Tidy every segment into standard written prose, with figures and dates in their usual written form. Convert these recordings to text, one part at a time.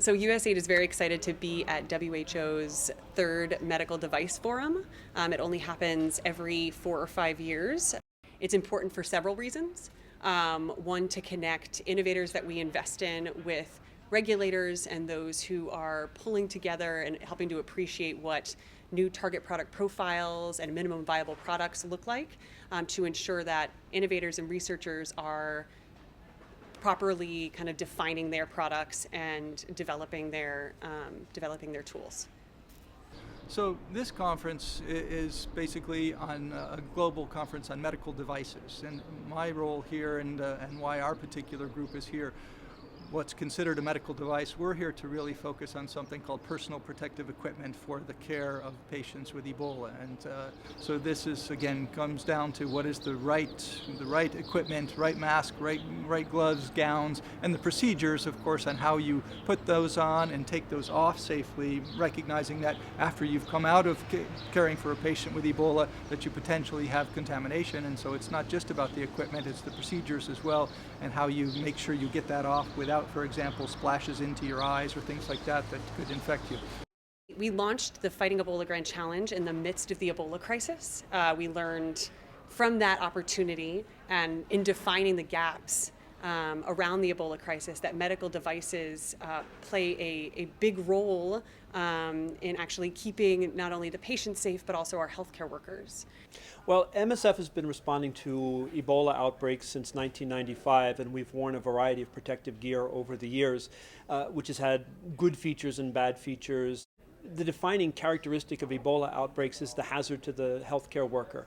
So USAID is very excited to be at WHO's third medical device forum. It only happens every 4 or 5 years. It's important for several reasons. One, to connect innovators that we invest in with regulators and those who are pulling together and helping to appreciate what new target product profiles and minimum viable products look like, to ensure that innovators and researchers are properly kind of defining their products and developing their tools. So this conference is basically on a global conference on medical devices, and my role here and why our particular group is here, what's considered a medical device, we're here to really focus on something called personal protective equipment for the care of patients with Ebola. And so this is, again, comes down to what is the right equipment, right mask, right gloves, gowns, and the procedures, of course, on how you put those on and take those off safely, recognizing that after you've come out of caring for a patient with Ebola, that you potentially have contamination. And so it's not just about the equipment, it's the procedures as well, and how you make sure you get that off without, for example, splashes into your eyes or things like that that could infect you. We launched the Fighting Ebola Grand Challenge in the midst of the Ebola crisis. We learned from that opportunity and in defining the gaps around the Ebola crisis that medical devices play a big role in actually keeping not only the patients safe, but also our healthcare workers. Well, MSF has been responding to Ebola outbreaks since 1995, and we've worn a variety of protective gear over the years, which has had good features and bad features. The defining characteristic of Ebola outbreaks is the hazard to the healthcare worker.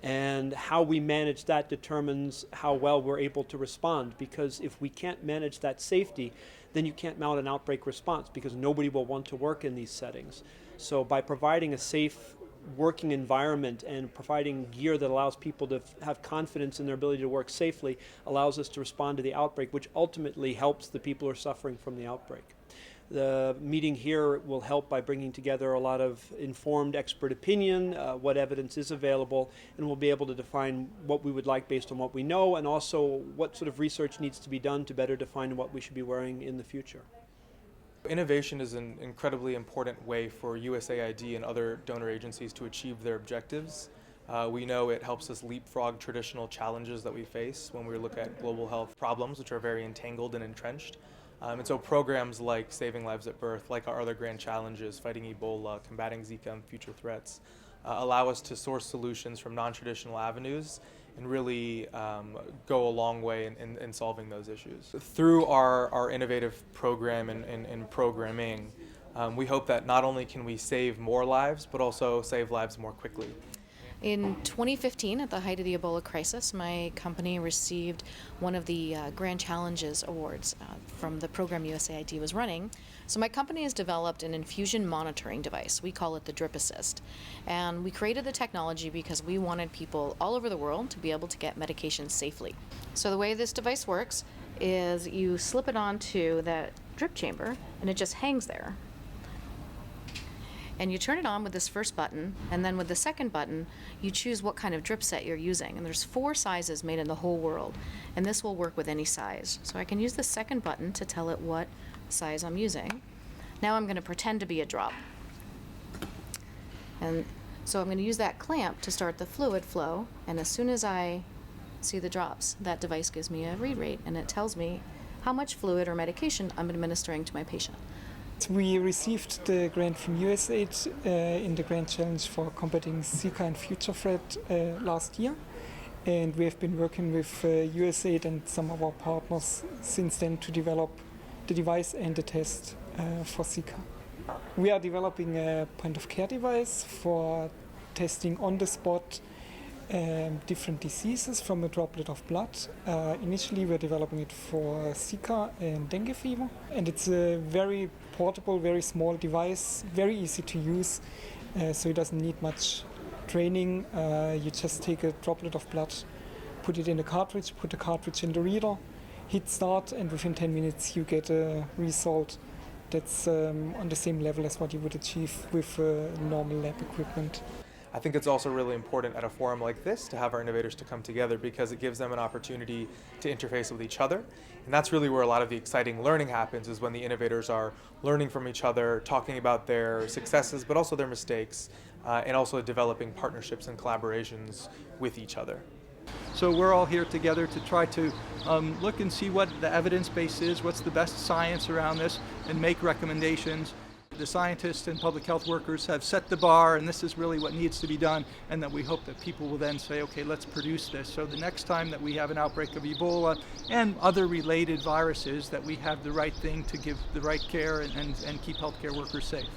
And how we manage that determines how well we're able to respond, because if we can't manage that safety, then you can't mount an outbreak response, because nobody will want to work in these settings. So by providing a safe working environment and providing gear that allows people to have confidence in their ability to work safely allows us to respond to the outbreak, which ultimately helps the people who are suffering from the outbreak. The meeting here will help by bringing together a lot of informed expert opinion, what evidence is available, and we'll be able to define what we would like based on what we know, and also what sort of research needs to be done to better define what we should be wearing in the future. Innovation is an incredibly important way for USAID and other donor agencies to achieve their objectives. We know it helps us leapfrog traditional challenges that we face when we look at global health problems, which are very entangled and entrenched. And so programs like Saving Lives at Birth, like our other grand challenges, fighting Ebola, combating Zika and future threats, allow us to source solutions from non-traditional avenues and really go a long way in solving those issues. Through our innovative program and programming, we hope that not only can we save more lives, but also save lives more quickly. In 2015, at the height of the Ebola crisis, my company received one of the Grand Challenges Awards from the program USAID was running. So my company has developed an infusion monitoring device. We call it the Drip Assist. And we created the technology because we wanted people all over the world to be able to get medications safely. So the way this device works is you slip it onto that drip chamber and it just hangs there. And you turn it on with this first button, and then with the second button, you choose what kind of drip set you're using. And there's 4 sizes made in the whole world, and this will work with any size. So I can use the second button to tell it what size I'm using. Now I'm going to pretend to be a drop. And so I'm going to use that clamp to start the fluid flow, and as soon as I see the drops, that device gives me a read rate, and it tells me how much fluid or medication I'm administering to my patient. We received the grant from USAID in the Grand Challenge for combating Zika and future threat last year. And we have been working with USAID and some of our partners since then to develop the device and the test for Zika. We are developing a point-of-care device for testing on the spot different diseases from a droplet of blood. Initially we're developing it for Zika and dengue fever, and it's a very portable, very small device, very easy to use, so it doesn't need much training. You just take a droplet of blood, put it in a cartridge, put the cartridge in the reader, hit start, and within 10 minutes you get a result that's on the same level as what you would achieve with normal lab equipment. I think it's also really important at a forum like this to have our innovators to come together because it gives them an opportunity to interface with each other. And that's really where a lot of the exciting learning happens, is when the innovators are learning from each other, talking about their successes, but also their mistakes, and also developing partnerships and collaborations with each other. So we're all here together to try to look and see what the evidence base is, what's the best science around this, and make recommendations. The scientists and public health workers have set the bar, and this is really what needs to be done, and that we hope that people will then say, okay, let's produce this. So the next time that we have an outbreak of Ebola and other related viruses, that we have the right thing to give the right care and keep healthcare workers safe.